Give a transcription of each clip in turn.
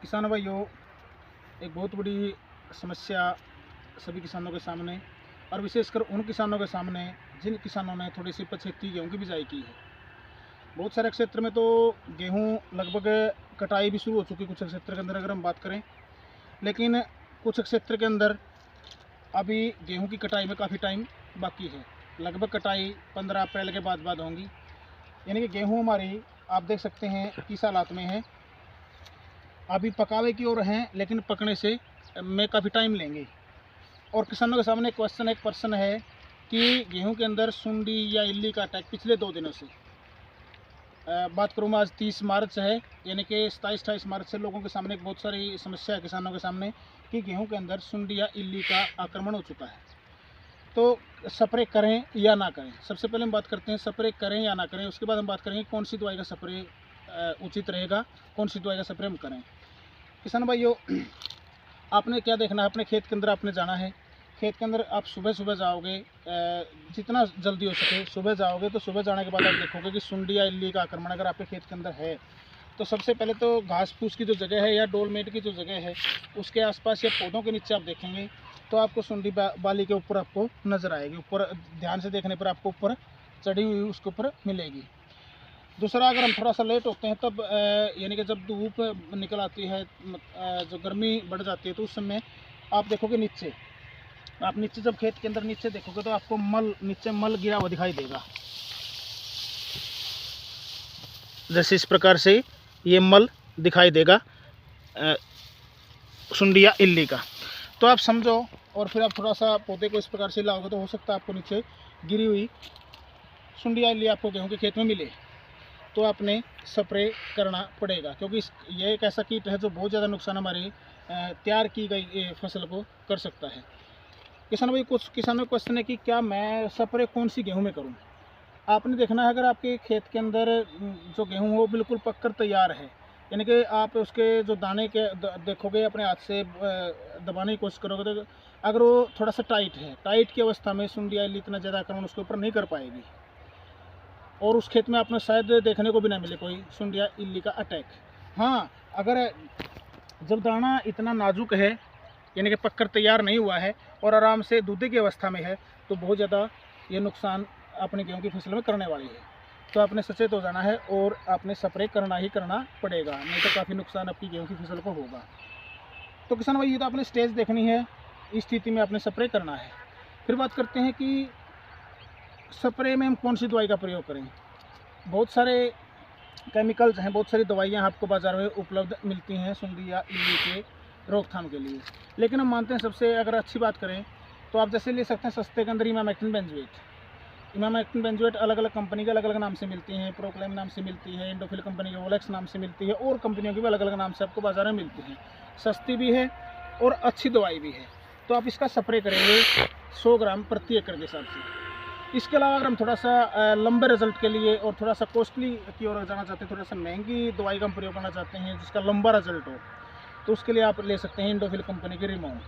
किसान भाइयों, एक बहुत बड़ी समस्या सभी किसानों के सामने और विशेषकर उन किसानों के सामने जिन किसानों ने थोड़ी सी पछेती गेहूं की बिजाई की है। बहुत सारे क्षेत्र में तो गेहूं लगभग कटाई भी शुरू हो चुकी कुछ क्षेत्र के अंदर अगर हम बात करें, लेकिन कुछ क्षेत्र के अंदर अभी गेहूं की कटाई में काफ़ी टाइम बाकी है। लगभग कटाई 15 अप्रैल के बाद होंगी। यानी कि गेहूँ हमारी आप देख सकते हैं किस हालात में है। अभी पकावे की ओर हैं, लेकिन पकने से में काफ़ी टाइम लेंगे। और किसानों के सामने एक प्रश्न है कि गेहूं के अंदर सुंडी या इल्ली का अटैक पिछले 2 दिनों से बात करूँ मैं, आज 30 मार्च है, यानी कि 27-28 मार्च से लोगों के सामने एक बहुत सारी समस्या है किसानों के सामने कि गेहूं के अंदर सुंडी या इल्ली का आक्रमण हो चुका है। तो स्प्रे करें या ना करें। सबसे पहले हम बात करते हैं स्प्रे करें या ना करें, उसके बाद हम बात करेंगे कौन सी दवाई का स्प्रे उचित रहेगा, कौन सी दवाई का स्प्रे हम करें। किसान भाइयों, आपने क्या देखना है, अपने खेत के अंदर आपने जाना है। खेत के अंदर आप सुबह सुबह जाओगे, जितना जल्दी हो सके सुबह जाओगे। तो सुबह जाने के बाद आप देखोगे कि सुंडी या इल्ली का आक्रमण अगर आपके खेत के अंदर है, तो सबसे पहले तो घास फूस की जो जगह है या डोलमेट की जो जगह है उसके आसपास या पौधों के नीचे आप देखेंगे तो आपको सुंडी बाली के ऊपर आपको नज़र आएगी। ऊपर ध्यान से देखने पर आपको ऊपर चढ़ी हुई उसके ऊपर मिलेगी। दूसरा, अगर हम थोड़ा सा लेट होते हैं तब यानी कि जब धूप निकल आती है, जो गर्मी बढ़ जाती है, तो उस समय आप देखोगे नीचे, आप नीचे जब खेत के अंदर नीचे देखोगे तो आपको नीचे मल गिरा हुआ दिखाई देगा। जैसे इस प्रकार से ये मल दिखाई देगा सुंडी या इल्ली का। तो आप समझो, और फिर आप थोड़ा सा पौधे को इस प्रकार से लाओगे तो हो सकता है आपको नीचे गिरी हुई सुंडी या इल्ली आपको गेहूं के खेत में मिले। तो आपने स्प्रे करना पड़ेगा, क्योंकि ये एक ऐसा कीट है जो बहुत ज़्यादा नुकसान हमारी तैयार की गई फसल को कर सकता है। किसान भाई, कुछ किसानों को क्वेश्चन है कि क्या मैं स्प्रे कौन सी गेहूं में करूं। आपने देखना है, अगर आपके खेत के अंदर जो गेहूं हो बिल्कुल पककर तैयार है, यानी कि आप उसके जो दाने के देखोगे, अपने हाथ से दबाने की कोशिश करोगे, तो अगर वो थोड़ा सा टाइट है, टाइट की अवस्था में सुंडी या इल्ली इतना ज़्यादा आक्रमण उसके ऊपर नहीं कर पाएगी और उस खेत में आपने शायद देखने को भी ना मिले कोई सुंडी या इल्ली का अटैक। हाँ, अगर जब दाना इतना नाजुक है, यानी कि पककर तैयार नहीं हुआ है और आराम से दूधे की अवस्था में है, तो बहुत ज़्यादा ये नुकसान अपने गेहूं की फसल में करने वाली है। तो आपने सचेत हो जाना है और आपने स्प्रे करना ही करना पड़ेगा, नहीं तो काफ़ी नुकसान आपकी गेहूं की फसल को होगा। तो किसान भाई, ये तो आपने स्टेज देखनी है, इस स्थिति में आपने स्प्रे करना है। फिर बात करते हैं कि स्प्रे में हम कौन सी दवाई का प्रयोग करें। बहुत सारे केमिकल्स हैं, बहुत सारी दवाइयाँ आपको बाज़ार में उपलब्ध मिलती हैं सुंडी या इल्ली के रोकथाम के लिए, लेकिन हम मानते हैं सबसे अगर अच्छी बात करें तो आप जैसे ले सकते हैं सस्ते के अंदर इमामेक्टिन बेंजोएट अलग अलग कंपनी के अलग अलग नाम से मिलती हैं। प्रोक्लेम नाम से मिलती है, इंडोफिल कंपनी के ओलेक्स नाम से मिलती है, और कंपनियों की भी अलग अलग नाम से आपको बाज़ार में मिलती हैं। सस्ती भी है और अच्छी दवाई भी है। तो आप इसका स्प्रे करेंगे 100 ग्राम प्रति एकड़ के हिसाब से। इसके अलावा अगर हम थोड़ा सा लंबे रिजल्ट के लिए और थोड़ा सा कॉस्टली की ओर जाना चाहते हैं, थोड़ा सा महंगी दवाई का हम प्रयोग करना चाहते हैं जिसका लंबा रिजल्ट हो, तो उसके लिए आप ले सकते हैं इंडोफिल कंपनी की रिमोन,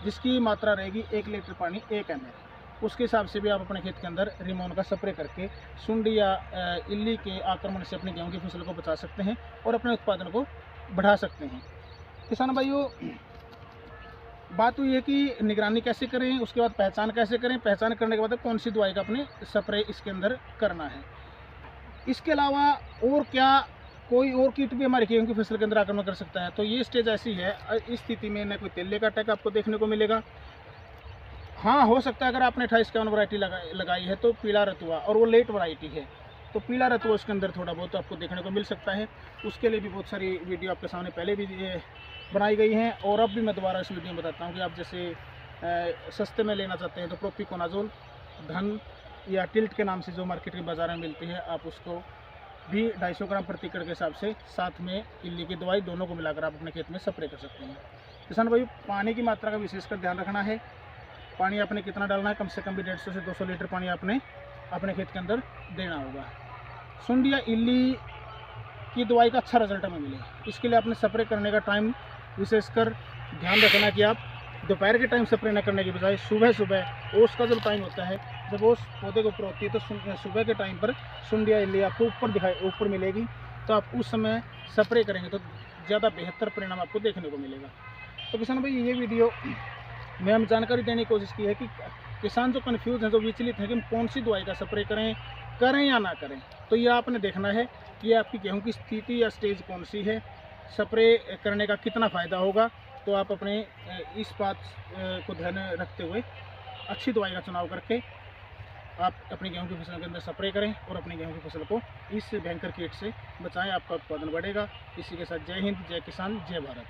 जिसकी मात्रा रहेगी 1 लीटर पानी 1 ml। उसके हिसाब से भी आप अपने खेत के अंदर रिमोन का स्प्रे करके सुंडी या इल्ली के आक्रमण से अपनी गेहूं की फसल को बचा सकते हैं और अपने उत्पादन को बढ़ा सकते हैं। किसान भाइयों, बात हुई है कि निगरानी कैसे करें, उसके बाद पहचान कैसे करें, पहचान करने के बाद कौन सी दवाई का अपने स्प्रे इसके अंदर करना है। इसके अलावा और क्या कोई और कीट भी हमारे गेहूं की फसल के अंदर आक्रमण कर सकता है। तो ये स्टेज ऐसी है, इस स्थिति में न कोई तेले का अटैक आपको देखने को मिलेगा। हाँ, हो सकता है अगर आपने 2851 वैरायटी लगाई है तो पीला रतुआ, और वो लेट वैरायटी है, तो पीला रतुआ उसके अंदर थोड़ा बहुत आपको देखने को मिल सकता है। उसके लिए भी बहुत सारी वीडियो आपके सामने पहले भी बनाई गई हैं, और अब भी मैं दोबारा इस वीडियो में बताता हूँ कि आप जैसे सस्ते में लेना चाहते हैं तो प्रोपिकोनाजोल, धन या टिल्ट के नाम से जो मार्केट के बाज़ार में मिलती है, आप उसको भी 250 ग्राम प्रति एकड़ के हिसाब से साथ में इल्ली की दवाई दोनों को मिलाकर आप अपने खेत में स्प्रे कर सकते हैं। किसान भाई, पानी की मात्रा का विशेषकर ध्यान रखना है। पानी आपने कितना डालना है, कम से कम भी 150 से 200 लीटर पानी आपने अपने खेत के अंदर देना होगा। सुंडी या इल्ली की दवाई का अच्छा रिजल्ट हमें मिले, इसके लिए आपने स्प्रे करने का टाइम विशेषकर ध्यान रखना कि आप दोपहर के टाइम स्प्रे न करने की बजाय सुबह ओस का जब टाइम होता है, जब ओस पौधे के ऊपर होती है, तो सुबह के टाइम पर सुंडी या इल्ली आपको ऊपर मिलेगी। तो आप उस समय स्प्रे करेंगे तो ज़्यादा बेहतर परिणाम आपको देखने को मिलेगा। तो किसान भाई ये वीडियो में हम जानकारी देने की कोशिश की है कि किसान जो कन्फ्यूज हैं, जो विचलित हैं कि हम कौन सी दवाई का स्प्रे करें या ना करें, तो ये आपने देखना है कि आपकी गेहूं की स्थिति या स्टेज कौन सी है, स्प्रे करने का कितना फ़ायदा होगा। तो आप अपने इस बात को ध्यान में रखते हुए अच्छी दवाई का चुनाव करके आप अपनी गेहूं की फसल के अंदर स्प्रे करें और अपनी गेहूं की फसल को इस भयंकर कीट से बचाएं। आपका उत्पादन बढ़ेगा। इसी के साथ जय हिंद, जय किसान, जय भारत।